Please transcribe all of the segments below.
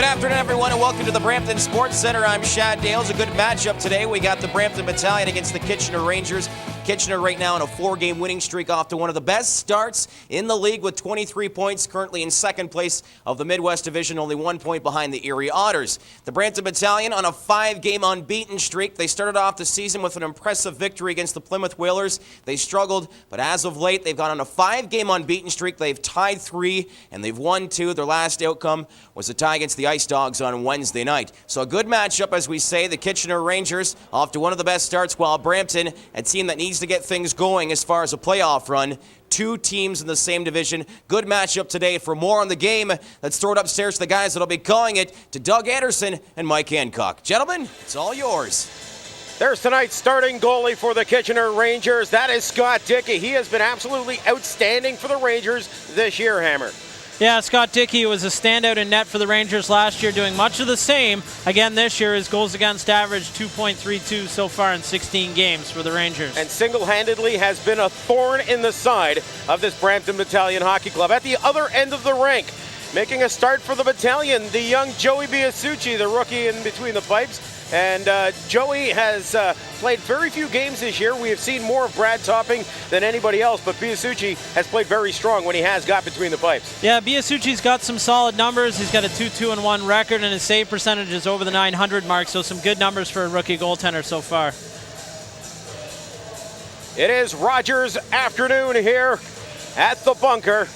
afternoon, everyone, and welcome to the Brampton Sports Center. I'm Shad Dale. It's a good matchup today. We got the Brampton Battalion against the Kitchener Rangers. Kitchener right now on a 4-game winning streak off to one of the best starts in the league with 23 points, currently in second place of the Midwest Division, only 1 point behind the Erie Otters. The Brampton Battalion on a 5-game unbeaten streak. They started off the season with an impressive victory against the Plymouth Whalers. They struggled, but as of late, they've gone on a 5-game unbeaten streak. They've tied 3, and they've won 2. Their last outcome was a tie against the Ice Dogs on Wednesday night. So a good matchup, as we say. The Kitchener Rangers off to one of the best starts, while Brampton, a team that needs to get things going as far as a playoff run. 2 teams in the same division. Good matchup today. For more on the game, let's throw it upstairs to the guys that'll be calling it, to Doug Anderson and Mike Hancock. Gentlemen, it's all yours. There's tonight's starting goalie for the Kitchener Rangers. That is Scott Dickey. He has been absolutely outstanding for the Rangers this year, Hammer. Yeah, Scott Dickey was a standout in net for the Rangers last year, doing much of the same. Again, this year, his goals against average 2.32 so far in 16 games for the Rangers. And single-handedly has been a thorn in the side of this Brampton Battalion Hockey Club. At the other end of the rink, making a start for the battalion, the young Joey Biasucci, the rookie in between the pipes. And Joey has played very few games this year. We have seen more of Brad Topping than anybody else, but Biasucci has played very strong when he has got between the pipes. Yeah, Biasucci's got some solid numbers. He's got a 2-2-1 record, and his save percentage is over the 900 mark, so some good numbers for a rookie goaltender so far. It is Rogers afternoon here at the bunker,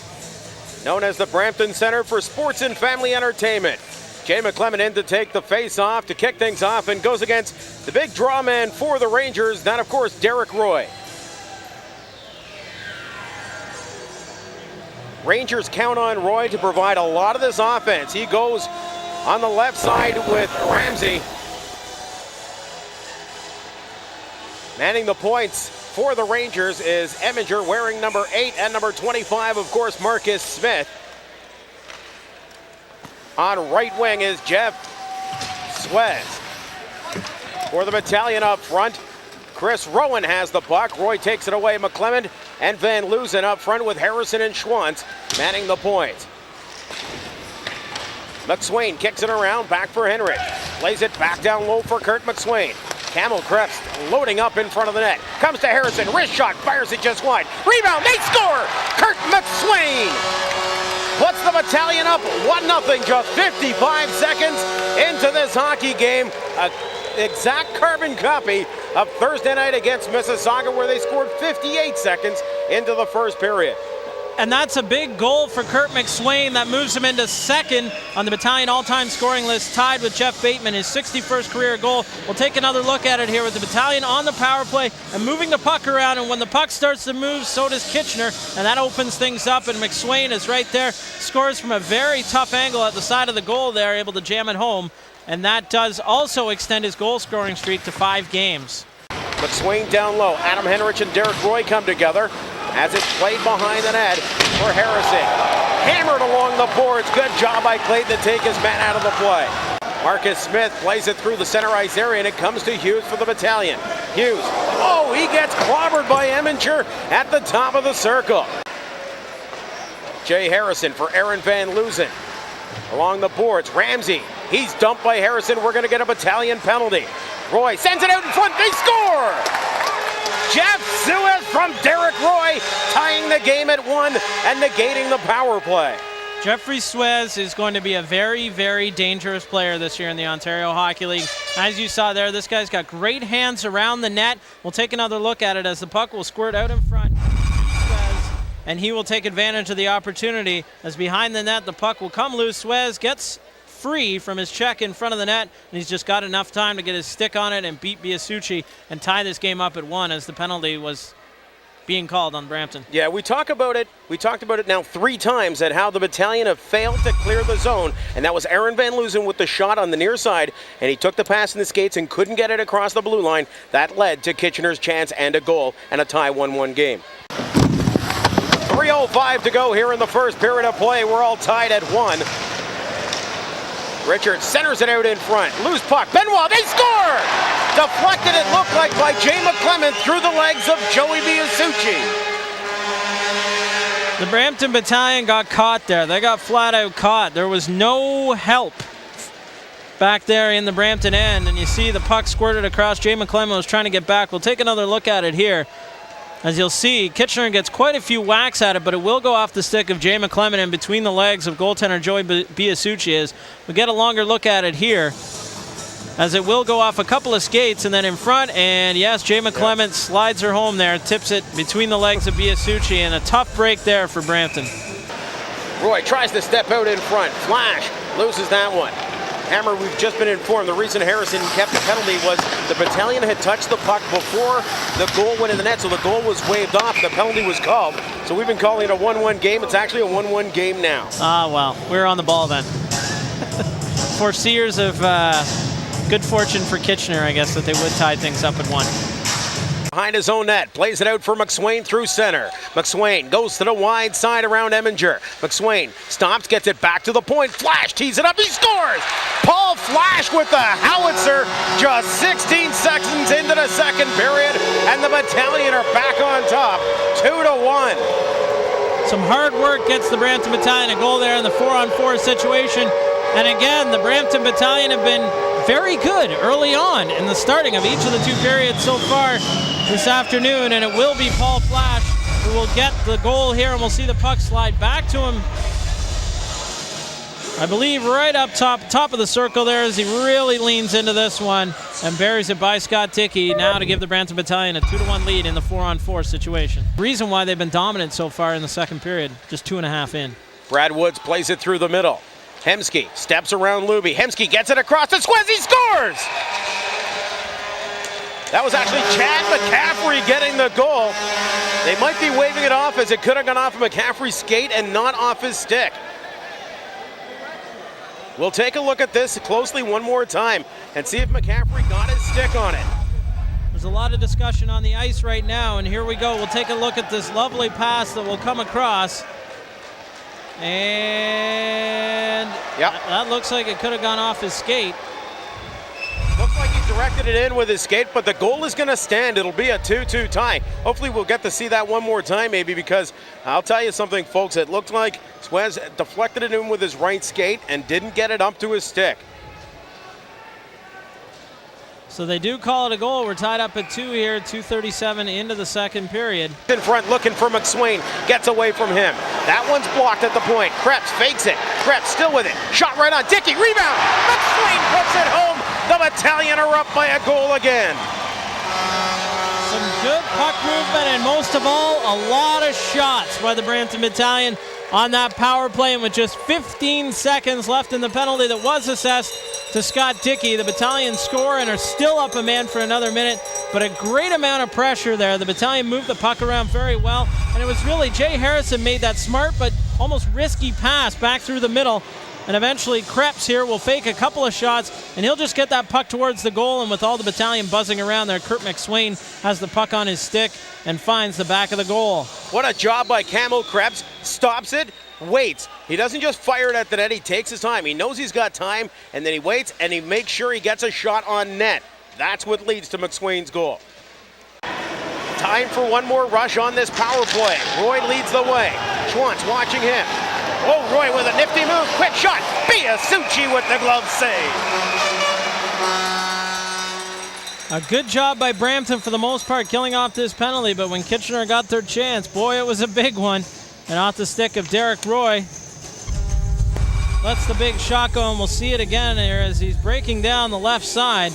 known as the Brampton Center for Sports and Family Entertainment. Jay McClement in to take the face-off, to kick things off, and goes against the big draw man for the Rangers, that, of course, Derek Roy. Rangers count on Roy to provide a lot of this offense. He goes on the left side with Ramsey. Manning the points for the Rangers is Eminger, wearing number 8 and number 25, of course, Marcus Smith. On right wing is Jeff Suez. For the battalion up front, Chris Rowan has the puck. Roy takes it away. McClement and Van Loosen up front with Harrison and Schwantz manning the point. McSwain kicks it around, back for Henrich. Lays it back down low for Kurt McSwain. Camel Krebs loading up in front of the net. Comes to Harrison, wrist shot, fires it just wide. Rebound, they score! Kurt McSwain puts the battalion up 1-0, just 55 seconds into this hockey game. An exact carbon copy of Thursday night against Mississauga, where they scored 58 seconds into the first period. And that's a big goal for Kurt McSwain. That moves him into second on the battalion all-time scoring list, tied with Jeff Bateman, his 61st career goal. We'll take another look at it here with the battalion on the power play and moving the puck around. And when the puck starts to move, so does Kitchener, and that opens things up. And McSwain is right there, scores from a very tough angle at the side of the goal there, able to jam it home. And that does also extend his goal-scoring streak to 5 games. McSwain down low. Adam Henrich and Derek Roy come together as it's played behind the net for Harrison. Hammered along the boards. Good job by Clayton to take his man out of the play. Marcus Smith plays it through the center ice area, and it comes to Hughes for the battalion. Hughes, oh, he gets clobbered by Eminger at the top of the circle. Jay Harrison for Aaron Van Loosen. Along the boards, Ramsey, he's dumped by Harrison. We're going to get a battalion penalty. Roy sends it out in front, they score! Jeff Suez from Derek Roy, tying the game at 1 and negating the power play. Jeffrey Suez is going to be a very, very dangerous player this year in the Ontario Hockey League. As you saw there, this guy's got great hands around the net. We'll take another look at it as the puck will squirt out in front. Suez, and he will take advantage of the opportunity as behind the net the puck will come loose. Suez gets free from his check in front of the net, and he's just got enough time to get his stick on it and beat Biasucci and tie this game up at 1 as the penalty was being called on Brampton. Yeah, we talked about it now 3 times at how the battalion have failed to clear the zone, and that was Aaron Van Loosen with the shot on the near side, and he took the pass in the skates and couldn't get it across the blue line. That led to Kitchener's chance and a goal and a tie 1-1 game. 3:05 to go here in the first period of play. We're all tied at 1. Richards centers it out in front. Loose puck. Benoit, they score! Deflected, it looked like, by Jay McClement through the legs of Joey Biasucci. The Brampton Battalion got caught there. They got flat out caught. There was no help back there in the Brampton end, and you see the puck squirted across. Jay McClellan was trying to get back. We'll take another look at it here. As you'll see, Kitchener gets quite a few whacks at it, but it will go off the stick of Jay McClellan and between the legs of goaltender Joey Biasucci. As we get a longer look at it here, as it will go off a couple of skates and then in front, and yes, Jay McClellan slides her home there, tips it between the legs of Biasucci, and a tough break there for Brampton. Roy tries to step out in front. Flash loses that one. Hammer, we've just been informed the reason Harrison kept the penalty was the battalion had touched the puck before the goal went in the net, so the goal was waved off. The penalty was called. So we've been calling it a 1-1 game. It's actually a 1-1 game now. Ah, well, we're on the ball then. Foreseers of good fortune for Kitchener, I guess, that they would tie things up at 1. Behind his own net, plays it out for McSwain through center. McSwain goes to the wide side around Eminger. McSwain stops, gets it back to the point. Flash tees it up, he scores! Paul Flash with the howitzer, just 16 seconds into the second period, and the Battalion are back on top, 2-1. Some hard work gets the Brampton Battalion a goal there in the 4-on-4 situation. And again, the Brampton Battalion have been very good early on in the starting of each of the 2 periods so far this afternoon, and it will be Paul Flash who will get the goal here, and we'll see the puck slide back to him, I believe right up top of the circle there, as he really leans into this one and buries it by Scott Dickey, now to give the Brampton Battalion a 2-1 lead in the 4-on-4 situation. The reason why they've been dominant so far in the second period, just 2.5 in. Brad Woods plays it through the middle. Hemsky steps around Luby. Hemsky gets it across to Squez. He scores! That was actually Chad McCaffrey getting the goal. They might be waving it off as it could have gone off of McCaffrey's skate and not off his stick. We'll take a look at this closely one more time and see if McCaffrey got his stick on it. There's a lot of discussion on the ice right now, and here we go. We'll take a look at this lovely pass that will come across. And that looks like it could have gone off his skate. Looks like he directed it in with his skate, but the goal is going to stand. It'll be a 2-2 tie. Hopefully we'll get to see that one more time maybe, because I'll tell you something, folks. It looked like Squez deflected it in with his right skate and didn't get it up to his stick. So they do call it a goal. We're tied up at 2 here, 2:37 into the second period. In front, looking for McSwain, gets away from him. That one's blocked at the point. Krebs fakes it. Krebs still with it. Shot right on Dickey, rebound. McSwain puts it home. The Battalion are up by a goal again. Some good puck movement, and most of all, a lot of shots by the Brampton Battalion on that power play. And with just 15 seconds left in the penalty that was assessed to Scott Dickey, the Battalion score and are still up a man for another minute, but a great amount of pressure there. The Battalion moved the puck around very well, and it was really Jay Harrison made that smart but almost risky pass back through the middle, and eventually Krebs here will fake a couple of shots, and he'll just get that puck towards the goal, and with all the Battalion buzzing around there, Kurt McSwain has the puck on his stick and finds the back of the goal. What a job by Camo. Krebs stops it, waits. He doesn't just fire it at the net, he takes his time. He knows he's got time, and then he waits, and he makes sure he gets a shot on net. That's what leads to McSwain's goal. Time for one more rush on this power play. Roy leads the way. Schwantz watching him. Oh, Roy with a nifty move, quick shot. Biasucci with the glove save. A good job by Brampton for the most part killing off this penalty, but when Kitchener got their chance, boy, it was a big one. And off the stick of Derek Roy. Lets the big shot go, and we'll see it again here as he's breaking down the left side.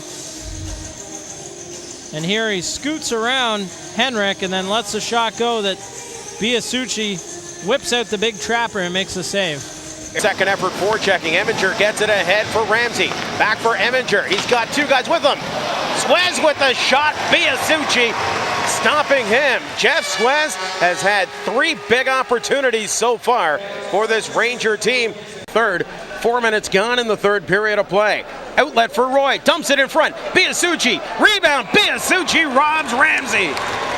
And here he scoots around Henrik and then lets the shot go that Biasucci whips out the big trapper and makes the save. Second effort forechecking. Eminger gets it ahead for Ramsey. Back for Eminger. He's got two guys with him. Squez with the shot. Biasucci stopping him. Jeff Squez has had 3 big opportunities so far for this Ranger team. Third, 4 minutes gone in the third period of play. Outlet for Roy. Dumps it in front. Biasucci. Rebound. Biasucci robs Ramsey.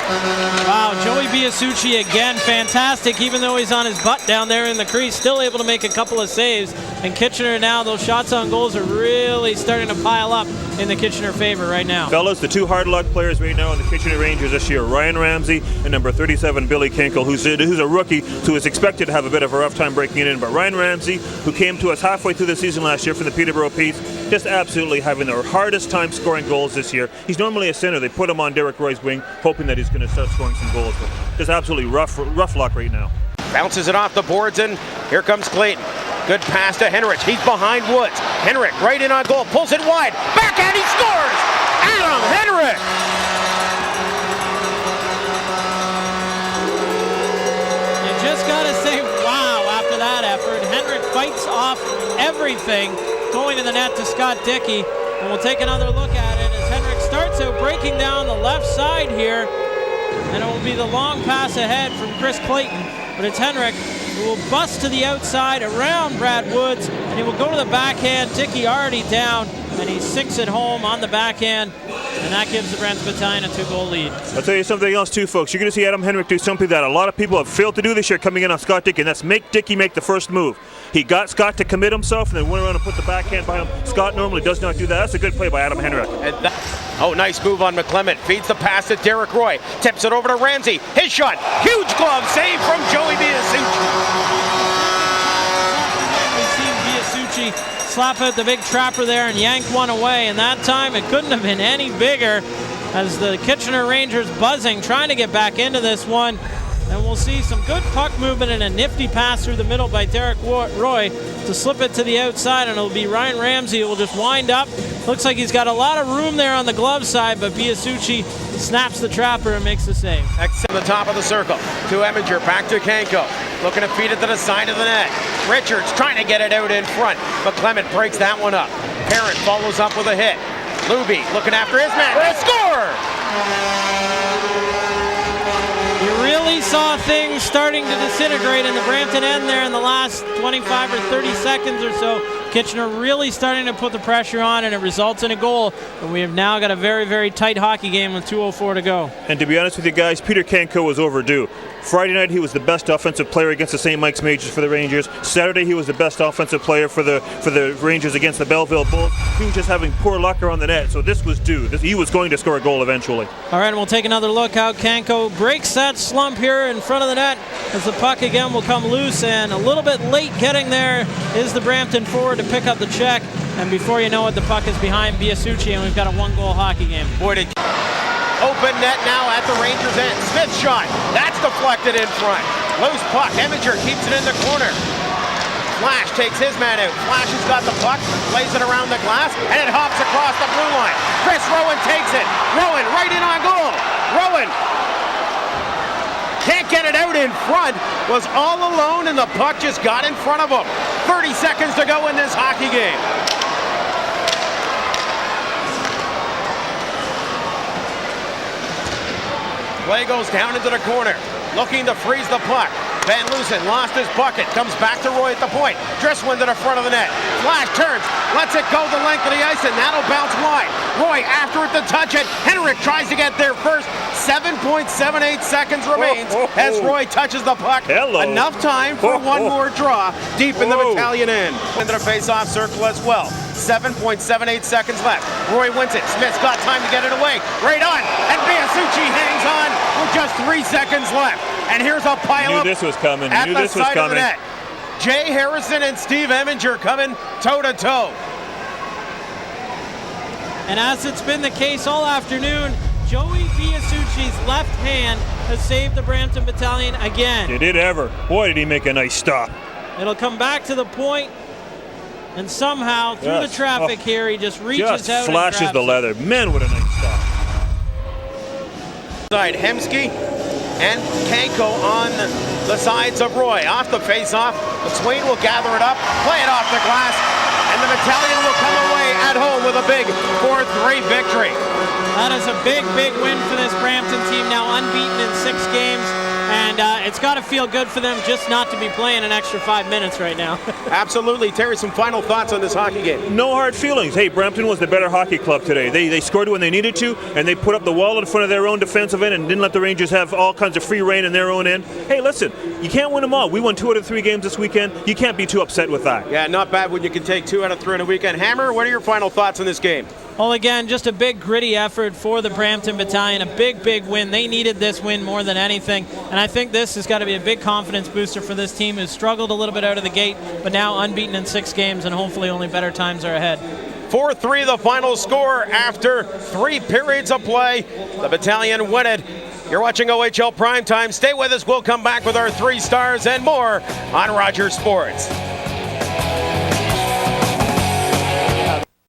Wow, Joey Biasucci again, fantastic, even though he's on his butt down there in the crease, still able to make a couple of saves. And Kitchener now, those shots on goals are really starting to pile up in the Kitchener favor right now. Fellas, the two hard luck players right now in the Kitchener Rangers this year, Ryan Ramsey and number 37, Billy Kinkle, who's a rookie, who is expected to have a bit of a rough time breaking it in. But Ryan Ramsey, who came to us halfway through the season last year from the Peterborough Petes, just absolutely having their hardest time scoring goals this year. He's normally a center. They put him on Derek Roy's wing, hoping that he's going to start scoring some goals. But just absolutely rough luck right now. Bounces it off the boards, and here comes Clayton. Good pass to Henrich. He's behind Woods. Henrich right in on goal. Pulls it wide. Backhand. He scores! Adam Henrich! You just got to say wow after that effort. Henrich fights off everything going to the net to Scott Dickey. And we'll take another look at it as Henrich starts out breaking down the left side here. And it will be the long pass ahead from Chris Clayton. But it's Henrich who will bust to the outside around Brad Woods, and he will go to the backhand. Dickey already down, and he sinks it home on the backhand, and that gives the Brampton Battalion a 2-goal lead. I'll tell you something else too, folks. You're going to see Adam Henrich do something that a lot of people have failed to do this year coming in on Scott Dickey, and that's make Dickey make the first move. He got Scott to commit himself and then went around and put the backhand behind him. Scott normally does not do that. That's a good play by Adam Henrich. Oh, nice move on McClement. Feeds the pass to Derek Roy. Tips it over to Ramsey. His shot. Huge glove save from Joey Biasucci. We've seen Biasucci slap out the big trapper there and yank one away, and that time it couldn't have been any bigger as the Kitchener Rangers buzzing, trying to get back into this one. And we'll see some good puck movement and a nifty pass through the middle by Derek Roy to slip it to the outside, and it'll be Ryan Ramsey who will just wind up. Looks like he's got a lot of room there on the glove side, but Biasucci snaps the trapper and makes the save. Exit the top of the circle to Eminger, back to Kanko. Looking to feed it to the side of the net. Richards trying to get it out in front, but Clement breaks that one up. Parent follows up with a hit. Luby looking after his man. They score! You really saw things starting to disintegrate in the Brampton end there in the last 25 or 30 seconds or so. Kitchener really starting to put the pressure on, and it results in a goal. And we have now got a very, very tight hockey game with 2:04 to go. And to be honest with you guys, Peter Kanko was overdue. Friday night he was the best offensive player against the St. Mike's Majors for the Rangers. Saturday he was the best offensive player for the Rangers against the Belleville Bulls. He was just having poor luck around the net, so this was due. He was going to score a goal eventually. All right, and we'll take another look how Kanko breaks that slump here in front of the net as the puck again will come loose, and a little bit late getting there is the Brampton forward to pick up the check, and before you know it, the puck is behind Biasucci, and we've got a 1-goal hockey game. Boy, open net now at the Rangers' end. Smith shot. That's deflected in front. Loose puck. Eminger keeps it in the corner. Flash takes his man out. Flash has got the puck, plays it around the glass, and it hops across the blue line. Chris Rowan takes it. Rowan right in on goal. Rowan can't get it out in front. Was all alone, and the puck just got in front of him. 30 seconds to go in this hockey game. Play goes down into the corner, looking to freeze the puck. Van Loosen lost his bucket, comes back to Roy at the point. Dresswind to the front of the net. Flash turns, lets it go the length of the ice, and that'll bounce wide. Roy after it to touch it. Henrich tries to get there first. 7.78 seconds remains as Roy touches the puck. Enough time for one more draw deep in the battalion end. Into the face-off circle as well. 7.78 seconds left. Roy wins it. Smith's got time to get it away. Right on. And Biasucci hangs on with just 3 seconds left. And here's a pile-up this was coming. at the side of the net. Jay Harrison and Steve Eminger coming toe-to-toe. And as it's been the case all afternoon, Joey Biasucci's left hand has saved the Brampton Battalion again. Did it ever. Boy, did he make a nice stop. It'll come back to the point, and somehow through the traffic here, he just reaches out flashes and the leather. Man, what a nice stop. Side Hemsky and Kanko on the sides of Roy. Off the face-off, the Swain will gather it up, play it off the glass, and the Battalion will come away at home with a big 4-3 victory. That is a big, big win for this Brampton team, now unbeaten in 6 games. And it's got to feel good for them just not to be playing an extra 5 minutes right now. Absolutely. Terry, some final thoughts on this hockey game? No hard feelings. Hey, Brampton was the better hockey club today. They scored when they needed to, and they put up the wall in front of their own defensive end and didn't let the Rangers have all kinds of free reign in their own end. Hey, listen, you can't win them all. We won 2 out of 3 games this weekend. You can't be too upset with that. Yeah, not bad when you can take 2 out of 3 in a weekend. Hammer, what are your final thoughts on this game? Well, again, just a big gritty effort for the Brampton Battalion, a big win. They needed this win more than anything, and I think this has got to be a big confidence booster for this team who's struggled a little bit out of the gate, but now unbeaten in 6 games, and hopefully only better times are ahead. 4-3 the final score after 3 periods of play. The Battalion win it. You're watching OHL Primetime. Stay with us. We'll come back with our 3 stars and more on Rogers Sports.